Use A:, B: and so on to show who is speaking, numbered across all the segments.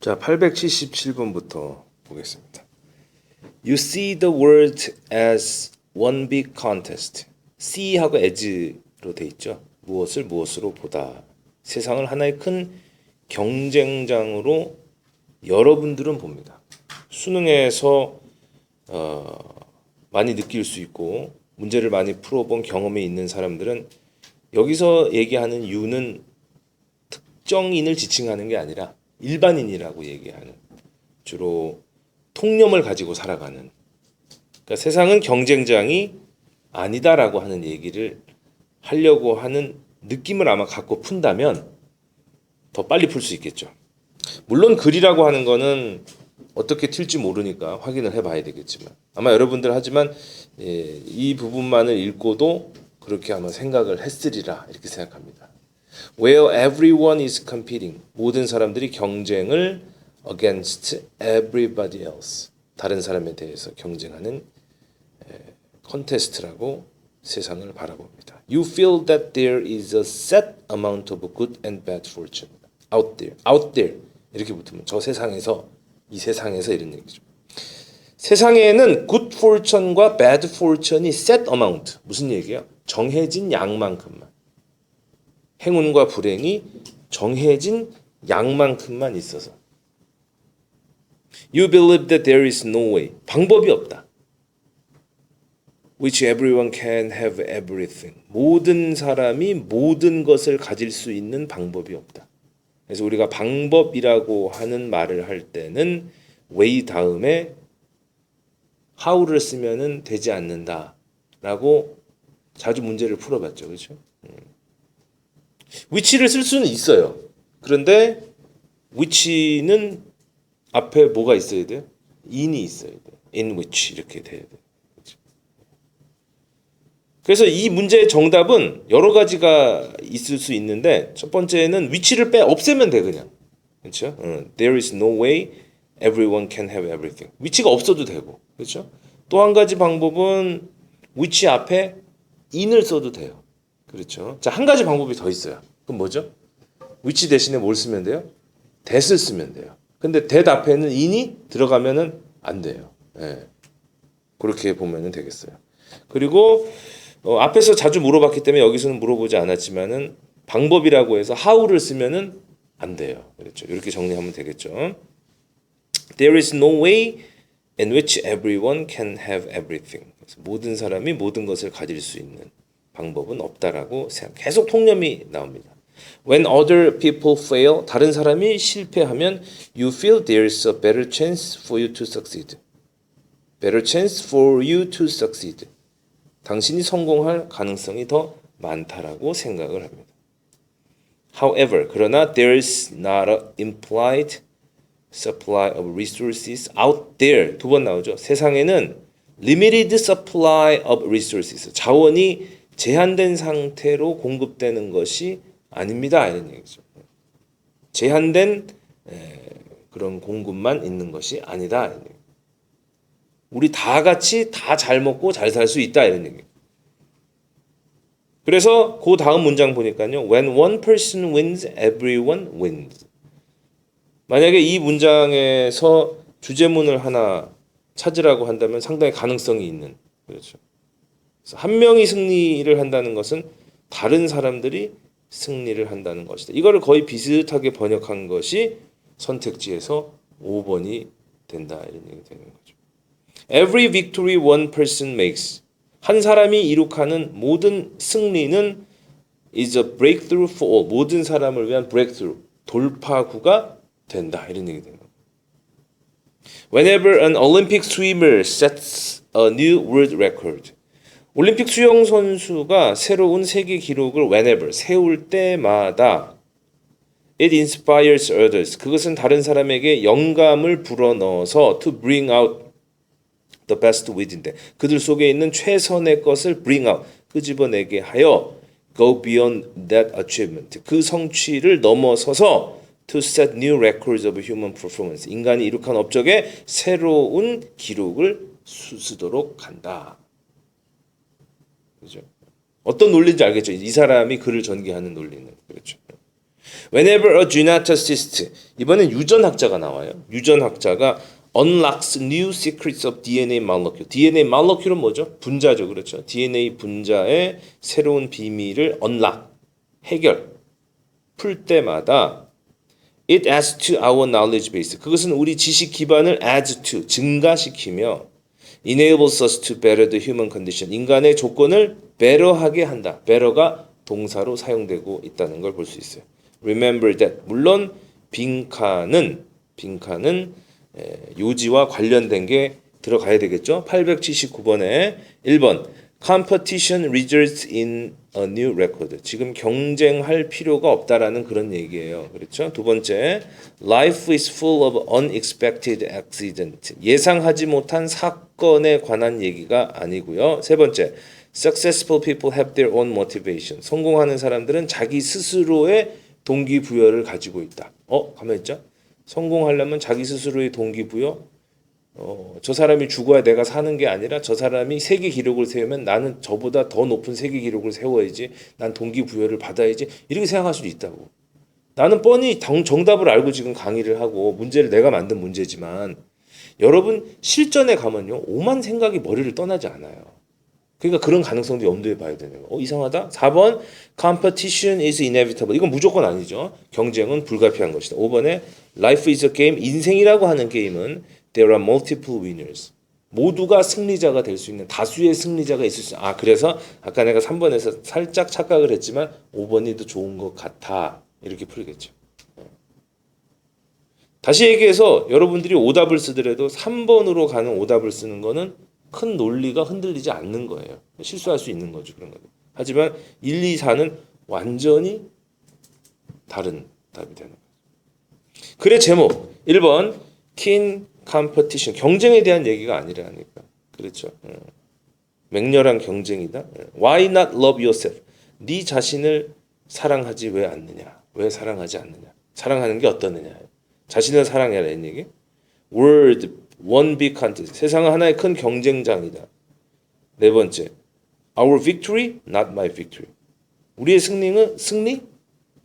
A: 자, 877번부터 보겠습니다. You see the world as one big contest. see하고 as로 돼 있죠. 무엇을 무엇으로 보다. 세상을 하나의 큰 경쟁장으로 여러분들은 봅니다. 수능에서 많이 느낄 수 있고 문제를 많이 풀어본 경험이 있는 사람들은 여기서 얘기하는 you는 특정인을 지칭하는 게 아니라 일반인이라고 얘기하는, 주로 통념을 가지고 살아가는, 그러니까 세상은 경쟁장이 아니다라고 하는 얘기를 하려고 하는 느낌을 아마 갖고 푼다면 더 빨리 풀 수 있겠죠. 물론 글이라고 하는 거는 어떻게 튈지 모르니까 확인을 해봐야 되겠지만 아마 여러분들 하지만 이 부분만을 읽고도 그렇게 아마 생각을 했으리라 이렇게 생각합니다. Where everyone is competing. 모든 사람들이 경쟁을 against everybody else. 다른 사람에 대해서 경쟁하는 컨테스트라고 세상을 바라봅니다. You feel that there is a set amount of good and bad fortune out there. Out there. 이렇게 붙으면 저 세상에서, 이 세상에서 이런 얘기죠. 세상에는 good fortune과 bad fortune이 set amount. 무슨 얘기예요? 정해진 양만큼만. 행운과 불행이 정해진 양만큼만 있어서. You believe that there is no way. 방법이 없다. Which everyone can have everything. 모든 사람이 모든 것을 가질 수 있는 방법이 없다. 그래서 우리가 방법이라고 하는 말을 할 때는 way 다음에 how를 쓰면은 되지 않는다라고 자주 문제를 풀어봤죠, 그렇죠? which를 쓸 수는 있어요. 그런데 which는 앞에 뭐가 있어야 돼요? in이 있어야 돼요. in which 이렇게 돼야 돼요. 그렇죠? 그래서 이 문제의 정답은 여러 가지가 있을 수 있는데 첫 번째는 which를 없애면 돼 그냥. 그렇죠? There is no way everyone can have everything. which가 없어도 되고. 그렇죠? 또 한 가지 방법은 which 앞에 in을 써도 돼요. 그렇죠. 자, 한 가지 방법이 더 있어요. 그럼 뭐죠? which 대신에 뭘 쓰면 돼요? that을 쓰면 돼요. 근데 that 앞에는 in이 들어가면은 안 돼요. 예. 그렇게 보면은 되겠어요. 그리고 앞에서 자주 물어봤기 때문에 여기서는 물어보지 않았지만은 방법이라고 해서 how를 쓰면은 안 돼요. 그렇죠. 이렇게 정리하면 되겠죠. There is no way in which everyone can have everything. 그래서 모든 사람이 모든 것을 가질 수 있는 방법은 없다라고 계속 통념이 나옵니다. When other people fail, 다른 사람이 실패하면 you feel there's a better chance for you to succeed. Better chance for you to succeed. 당신이 성공할 가능성이 더 많다라고 생각을 합니다. However, 그러나 there's not an implied supply of resources out there. 두 번 나오죠. 세상에는 limited supply of resources. 자원이 제한된 상태로 공급되는 것이 아닙니다. 이런 얘기죠. 제한된 그런 공급만 있는 것이 아니다. 이런 얘기. 우리 다 같이 다 잘 먹고 잘 살 수 있다. 이런 얘기. 그래서 그 다음 문장 보니까요. When one person wins, everyone wins. 만약에 이 문장에서 주제문을 하나 찾으라고 한다면 상당히 가능성이 있는. 그렇죠. 그래서 한 명이 승리를 한다는 것은 다른 사람들이 승리를 한다는 것이다. 이거를 거의 비슷하게 번역한 것이 선택지에서 5번이 된다. 이런 얘기 되는 거죠. Every victory one person makes. 한 사람이 이룩하는 모든 승리는 is a breakthrough for all. 모든 사람을 위한 breakthrough, 돌파구가 된다. 이런 얘기 되는 거죠. Whenever an Olympic swimmer sets a new world record. 올림픽 수영 선수가 새로운 세계 기록을 whenever 세울 때마다 it inspires others. 그것은 다른 사람에게 영감을 불어넣어서 to bring out the best within them. 그들 속에 있는 최선의 것을 bring out 끄집어내게 하여 go beyond that achievement. 그 성취를 넘어서서 to set new records of human performance. 인간이 이룩한 업적에 새로운 기록을 쓰도록 한다. 그렇죠? 어떤 논리인지 알겠죠? 이 사람이 글을 전개하는 논리는. 그렇죠. Whenever a geneticist, 이번엔 유전학자가 나와요. 유전학자가 unlocks new secrets of DNA molecule. DNA molecule은 뭐죠? 분자죠, 그렇죠? DNA 분자의 새로운 비밀을 unlock, 해결, 풀 때마다 it adds to our knowledge base. 그것은 우리 지식 기반을 adds to, 증가시키며 enables us to better the human condition. 인간의 조건을 better하게 한다. better가 동사로 사용되고 있다는 걸 볼 수 있어요. Remember that. 물론 빈칸은 요지와 관련된 게 들어가야 되겠죠. 879번에 1번 Competition results in a new record. 지금 경쟁할 필요가 없다라는 그런 얘기예요. 그렇죠? 두 번째, Life is full of unexpected accident. 예상하지 못한 사건에 관한 얘기가 아니고요. 세 번째, Successful people have their own motivation. 성공하는 사람들은 자기 스스로의 동기부여를 가지고 있다. 가만히 있자. 성공하려면 자기 스스로의 동기부여. 저 사람이 죽어야 내가 사는 게 아니라 저 사람이 세계 기록을 세우면 나는 저보다 더 높은 세계 기록을 세워야지. 난 동기부여를 받아야지. 이렇게 생각할 수도 있다고. 나는 뻔히 정답을 알고 지금 강의를 하고 문제를 내가 만든 문제지만 여러분 실전에 가면요. 오만 생각이 머리를 떠나지 않아요. 그러니까 그런 가능성도 염두에 봐야 되는 거. 이상하다. 4번 competition is inevitable. 이건 무조건 아니죠. 경쟁은 불가피한 것이다. 5번에 life is a game. 인생이라고 하는 게임은 there are multiple winners. 모두가 승리자가 될 수 있는 다수의 승리자가 있을 수 있는. 그래서 아까 내가 3번에서 살짝 착각을 했지만 5번이 더 좋은 것 같아. 이렇게 풀겠죠. 다시 얘기해서 여러분들이 오답을 쓰더라도 3번으로 가는 오답을 쓰는 거는 큰 논리가 흔들리지 않는 거예요. 실수할 수 있는 거죠. 그런 거죠. 하지만 1, 2, 4는 완전히 다른 답이 되는 거죠. 글의 제목 1번 keen competition. 경쟁에 대한 얘기가 아니라니까. 그렇죠. 맹렬한 경쟁이다. Why not love yourself? 네 자신을 사랑하지 왜 않느냐? 왜 사랑하지 않느냐? 사랑하는 게 어떠느냐? 자신을 사랑해라는 얘기. World one big contest. 세상은 하나의 큰 경쟁장이다. 네 번째, our victory, not my victory. 우리의 승리는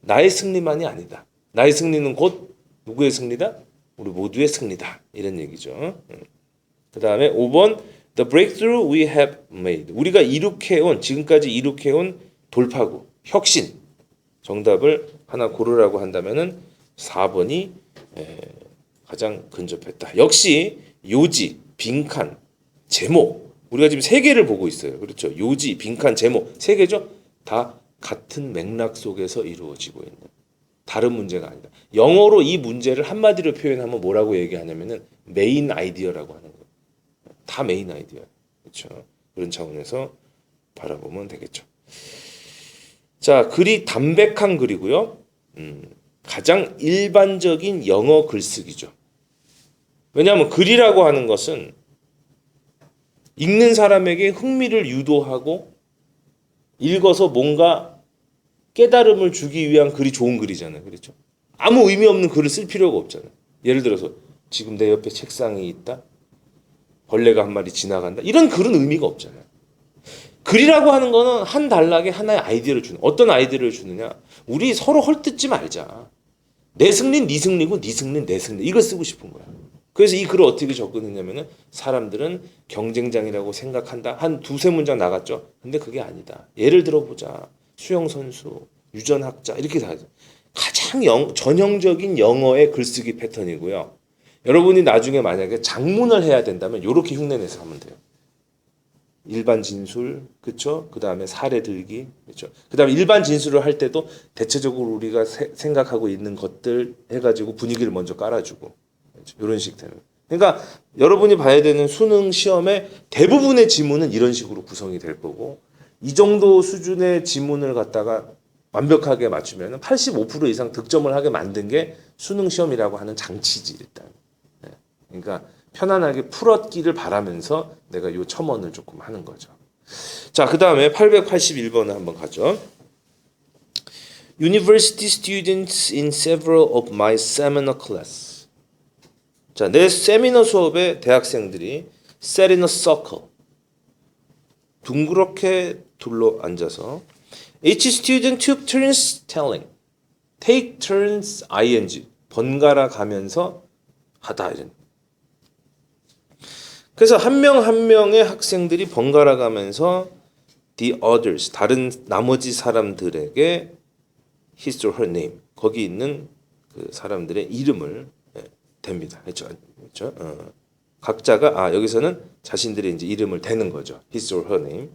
A: 나의 승리만이 아니다. 나의 승리는 곧 누구의 승리다? 우리 모두의 승리다. 이런 얘기죠. 그 다음에 5번, the breakthrough we have made. 우리가 지금까지 이룩해온 돌파구, 혁신. 정답을 하나 고르라고 한다면은 4번이 가장 근접했다. 역시 요지, 빈칸, 제목. 우리가 지금 세 개를 보고 있어요. 그렇죠? 요지, 빈칸, 제목. 세 개죠? 다 같은 맥락 속에서 이루어지고 있는. 다른 문제가 아니다. 영어로 이 문제를 한마디로 표현하면 뭐라고 얘기하냐면은 메인 아이디어라고 하는 거예요. 다 메인 아이디어. 그렇죠? 그런 차원에서 바라보면 되겠죠. 자, 글이 담백한 글이고요. 가장 일반적인 영어 글쓰기죠. 왜냐하면 글이라고 하는 것은 읽는 사람에게 흥미를 유도하고 읽어서 뭔가 깨달음을 주기 위한 글이 좋은 글이잖아요. 그렇죠? 아무 의미 없는 글을 쓸 필요가 없잖아요. 예를 들어서 지금 내 옆에 책상이 있다. 벌레가 한 마리 지나간다. 이런 글은 의미가 없잖아요. 글이라고 하는 거는 한 단락에 하나의 아이디어를 주는. 어떤 아이디어를 주느냐. 우리 서로 헐뜯지 말자. 내 승리는 네 승리고 네 승리는 내 승리. 이걸 쓰고 싶은 거야. 그래서 이 글을 어떻게 적었느냐면은 사람들은 경쟁장이라고 생각한다. 한 두세 문장 나갔죠. 근데 그게 아니다. 예를 들어보자. 수영 선수, 유전학자 이렇게 다 가장 전형적인 영어의 글쓰기 패턴이고요. 여러분이 나중에 만약에 작문을 해야 된다면 이렇게 흉내내서 하면 돼요. 일반 진술, 그렇죠? 그 다음에 사례 들기, 그렇죠? 그 다음에 일반 진술을 할 때도 대체적으로 우리가 생각하고 있는 것들 해가지고 분위기를 먼저 깔아주고, 그렇죠? 이런 식 되는. 그러니까 여러분이 봐야 되는 수능 시험의 대부분의 지문은 이런 식으로 구성이 될 거고, 이 정도 수준의 지문을 갖다가 완벽하게 맞추면 85% 이상 득점을 하게 만든 게 수능 시험이라고 하는 장치지 일단. 그러니까 편안하게 풀었기를 바라면서 내가 요 첨언을 조금 하는 거죠. 자, 그 다음에 881번을 한번 가죠. University students in several of my seminar class. 자, 내 세미나 수업에 대학생들이 sat in a circle. 둥그렇게 둘러 앉아서 Each student took turns telling. take turns ing 번갈아 가면서 하다 이런. 그래서 한 명 한 명의 학생들이 번갈아 가면서 the others 다른 나머지 사람들에게 his or her name 거기 있는 그 사람들의 이름을 댑니다. 그렇죠? 그렇죠? 각자가 여기서는 자신들의 이제 이름을 대는 거죠. his or her name.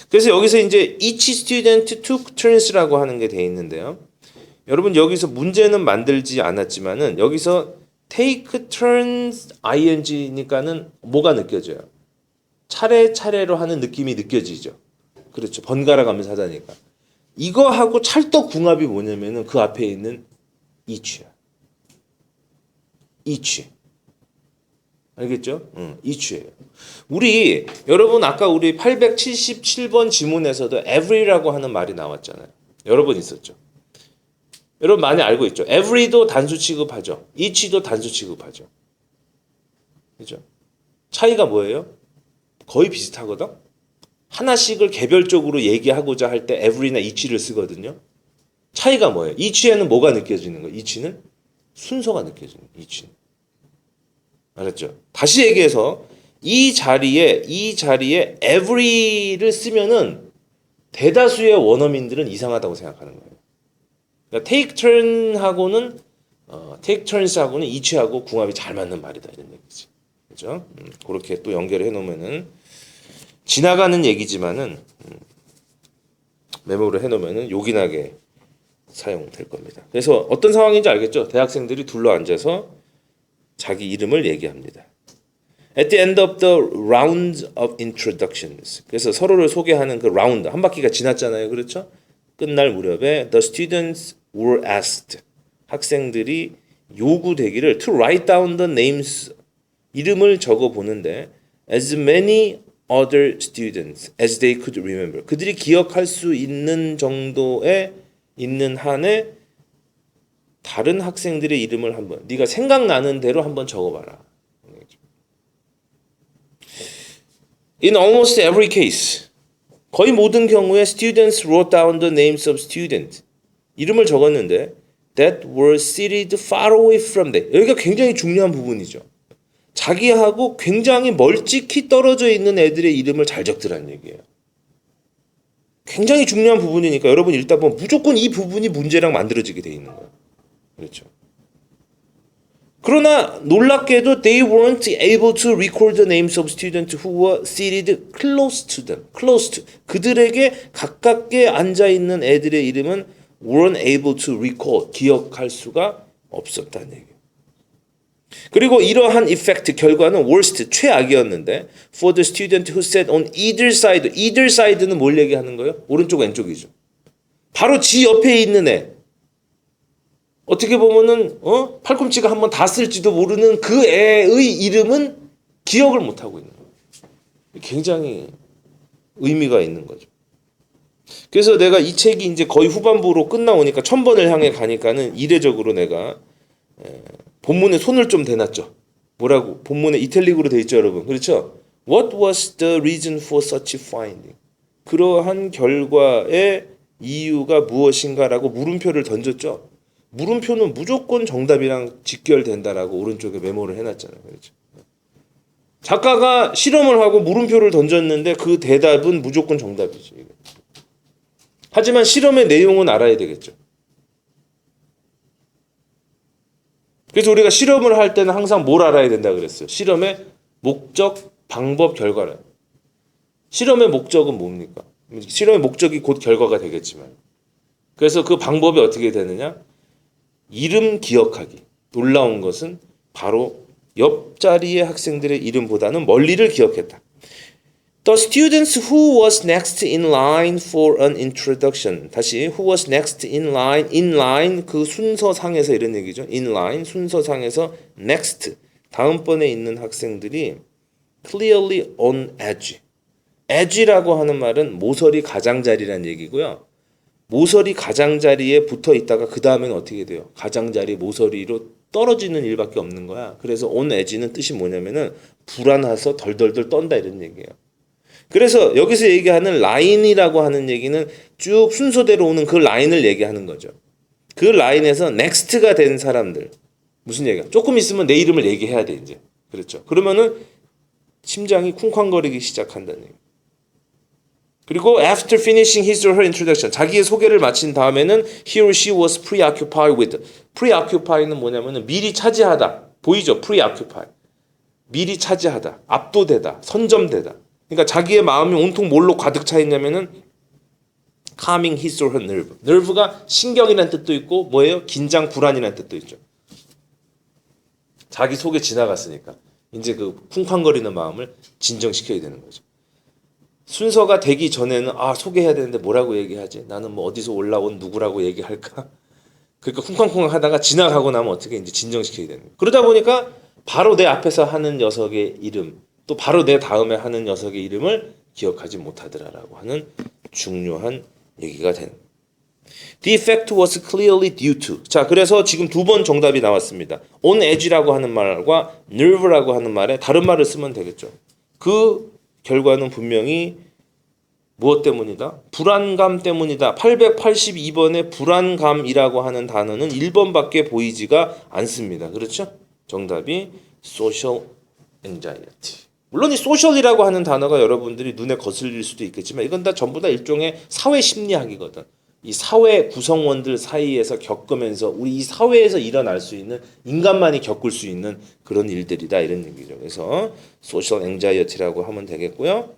A: 그래서 여기서 이제 each student took turns라고 하는 게 돼 있는데요. 여러분 여기서 문제는 만들지 않았지만은 여기서 take turns ing니까는 뭐가 느껴져요? 차례차례로 하는 느낌이 느껴지죠. 그렇죠. 번갈아 가면서 하다니까. 이거하고 찰떡궁합이 뭐냐면은 그 앞에 있는 each야. each. 알겠죠? each예요. 여러분 아까 우리 877번 지문에서도 every라고 하는 말이 나왔잖아요. 여러 번 있었죠. 여러분 많이 알고 있죠. every도 단수 취급하죠. each도 단수 취급하죠. 그죠? 차이가 뭐예요? 거의 비슷하거든. 하나씩을 개별적으로 얘기하고자 할 때 every나 each를 쓰거든요. 차이가 뭐예요? each에는 뭐가 느껴지는 거예요? each는 순서가 느껴지는 거예요. each는. 알았죠? 다시 얘기해서 이 자리에 every를 쓰면은 대다수의 원어민들은 이상하다고 생각하는 거예요. 그러니까 take turns하고는 each하고 궁합이 잘 맞는 말이다 이런 얘기지. 그렇죠? 그렇게 또 연결해 놓으면은 지나가는 얘기지만은 메모를 해 놓으면은 요긴하게 사용될 겁니다. 그래서 어떤 상황인지 알겠죠? 대학생들이 둘러 앉아서 자기 이름을 얘기합니다. At the end of the round of introductions. 그래서 서로를 소개하는 그 라운드 한 바퀴가 지났잖아요. 그렇죠? 끝날 무렵에 the students were asked. 학생들이 요구되기를 to write down the names 이름을 적어 보는데 as many other students as they could remember. 그들이 기억할 수 있는 정도에 있는 한에 다른 학생들의 이름을 한번 네가 생각나는 대로 한번 적어봐라. In almost every case, 거의 모든 경우에 students wrote down the names of students. 이름을 적었는데 that were seated far away from them. 여기가 굉장히 중요한 부분이죠. 자기하고 굉장히 멀찍이 떨어져 있는 애들의 이름을 잘 적더란 얘기예요. 굉장히 중요한 부분이니까 여러분 읽다 보면 무조건 이 부분이 문제랑 만들어지게 돼 있는 거예요. 그렇죠. 그러나 놀랍게도 they weren't able to record the names of students who were seated close to them. close to. 그들에게 가깝게 앉아 있는 애들의 이름은 weren't able to recall. 기억할 수가 없었다는 얘기예요. 그리고 이러한 이펙트 결과는 worst 최악이었는데 for the student who sat on either side는 뭘 얘기하는 거예요? 오른쪽 왼쪽이죠. 바로 지 옆에 있는 애. 어떻게 보면은 팔꿈치가 한번 닿았을지도 모르는 그 애의 이름은 기억을 못 하고 있는 거예요. 굉장히 의미가 있는 거죠. 그래서 내가 이 책이 이제 거의 후반부로 끝나오니까 1000번을 향해 가니까는 이례적으로 내가 본문에 손을 좀 대놨죠. 뭐라고? 본문에 이탈릭으로 돼 있죠, 여러분. 그렇죠? What was the reason for such finding? 그러한 결과의 이유가 무엇인가라고 물음표를 던졌죠. 물음표는 무조건 정답이랑 직결된다라고 오른쪽에 메모를 해놨잖아요. 그렇죠? 작가가 실험을 하고 물음표를 던졌는데 그 대답은 무조건 정답이죠. 하지만 실험의 내용은 알아야 되겠죠. 그래서 우리가 실험을 할 때는 항상 뭘 알아야 된다 그랬어요. 실험의 목적, 방법, 결과를. 실험의 목적은 뭡니까? 실험의 목적이 곧 결과가 되겠지만. 그래서 그 방법이 어떻게 되느냐? 이름 기억하기. 놀라운 것은 바로 옆자리의 학생들의 이름보다는 멀리를 기억했다. The students who was next in line for an introduction. 다시 who was next in line 그 순서상에서 이런 얘기죠. in line 순서상에서 next 다음번에 있는 학생들이 clearly on edge. edge라고 하는 말은 모서리 가장자리란 얘기고요. 모서리 가장자리에 붙어 있다가 그 다음에는 어떻게 돼요? 가장자리 모서리로 떨어지는 일밖에 없는 거야. 그래서 on edge는 뜻이 뭐냐면은 불안해서 덜덜덜 떤다 이런 얘기예요. 그래서 여기서 얘기하는 라인이라고 하는 얘기는 쭉 순서대로 오는 그 라인을 얘기하는 거죠. 그 라인에서 넥스트가 된 사람들 무슨 얘기야? 조금 있으면 내 이름을 얘기해야 돼 이제. 그렇죠. 그러면은 심장이 쿵쾅거리기 시작한다는 얘기. 그리고 after finishing his or her introduction 자기의 소개를 마친 다음에는 he or she was preoccupied with preoccupy는 뭐냐면은 미리 차지하다 보이죠? preoccupy 미리 차지하다 압도되다 선점되다 그러니까 자기의 마음이 온통 뭘로 가득 차 있냐면은 calming his or her nerve nerve가 신경이라는 뜻도 있고 뭐예요? 긴장 불안이라는 뜻도 있죠. 자기 속에 지나갔으니까 이제 그 쿵쾅거리는 마음을 진정시켜야 되는 거죠. 순서가 되기 전에는 소개해야 되는데 뭐라고 얘기하지? 나는 뭐 어디서 올라온 누구라고 얘기할까? 그러니까 쿵쾅쿵쾅 하다가 지나가고 나면 어떻게 이제 진정시켜야 되는 거예요. 그러다 보니까 바로 내 앞에서 하는 녀석의 이름 또 바로 내 다음에 하는 녀석의 이름을 기억하지 못하더라라고 하는 중요한 얘기가 되는 거예요. The effect was clearly due to. 자, 그래서 지금 두 번 정답이 나왔습니다. on edge라고 하는 말과 nerve라고 하는 말에 다른 말을 쓰면 되겠죠. 그 결과는 분명히 무엇 때문이다? 불안감 때문이다. 882번의 불안감이라고 하는 단어는 1번밖에 보이지가 않습니다. 그렇죠? 정답이 social anxiety. 물론 이 social이라고 하는 단어가 여러분들이 눈에 거슬릴 수도 있겠지만 이건 다 전부 다 일종의 사회 심리학이거든. 이 사회 구성원들 사이에서 겪으면서 우리 이 사회에서 일어날 수 있는 인간만이 겪을 수 있는 그런 일들이다 이런 얘기죠. 그래서 social anxiety라고 하면 되겠고요.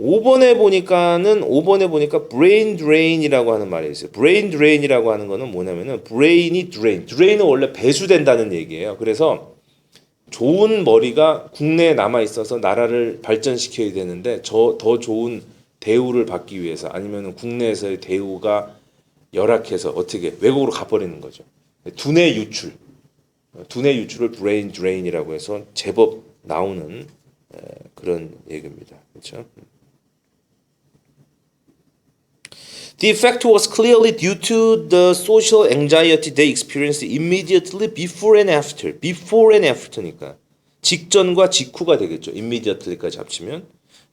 A: 5번에 보니까 brain drain이라고 하는 말이 있어요. brain drain이라고 하는 거는 뭐냐면은 brain이 drain은 원래 배수된다는 얘기예요. 그래서 좋은 머리가 국내에 남아 있어서 나라를 발전시켜야 되는데 더 좋은 대우를 받기 위해서 아니면 국내에서의 대우가 열악해서 어떻게 외국으로 가버리는 거죠. 두뇌 유출을 brain drain이라고 해서 제법 나오는 그런 얘기입니다. 그렇죠? The effect was clearly due to the social anxiety they experienced immediately before and after. before and after니까 직전과 직후가 되겠죠. immediately까지 합치면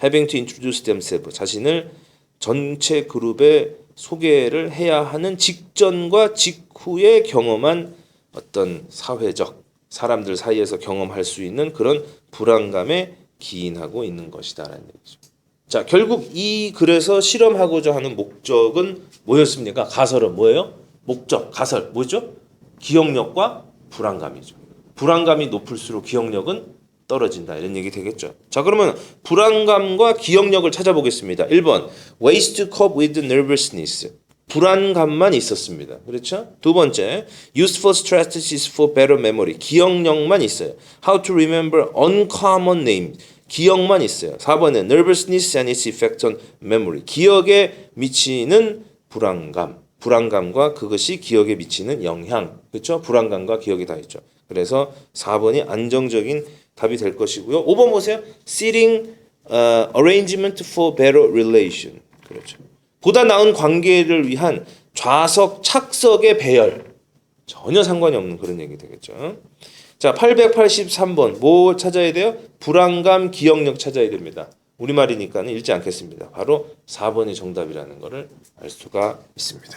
A: having to introduce themselves. 자신을 전체 그룹에 소개를 해야 하는 직전과 직후에 경험한 어떤 사회적 사람들 사이에서 경험할 수 있는 그런 불안감에 기인하고 있는 것이다라는 얘기죠. 자, 결국 이 글에서 실험하고자 하는 목적은 뭐였습니까? 가설은 뭐예요? 목적, 가설 뭐죠? 기억력과 불안감이죠. 불안감이 높을수록 기억력은 떨어진다 이런 얘기 되겠죠. 자, 그러면 불안감과 기억력을 찾아보겠습니다. 1번 ways to cope with nervousness. 불안감만 있었습니다. 그렇죠? 두 번째 useful strategies for better memory. 기억력만 있어요. how to remember uncommon names. 기억만 있어요. 4번에 nervousness and its effect on memory. 기억에 미치는 불안감과 그것이 기억에 미치는 영향. 그렇죠? 불안감과 기억이 다 있죠. 그래서 4번이 안정적인 답이 될 것이고요. 5번 보세요. seating arrangement for better relation. 그렇죠. 보다 나은 관계를 위한 좌석 착석의 배열. 전혀 상관이 없는 그런 얘기 되겠죠. 자, 883번 뭐 찾아야 돼요? 불안감, 기억력 찾아야 됩니다. 우리말이니까는 읽지 않겠습니다. 바로 4번이 정답이라는 것을 알 수가 있습니다.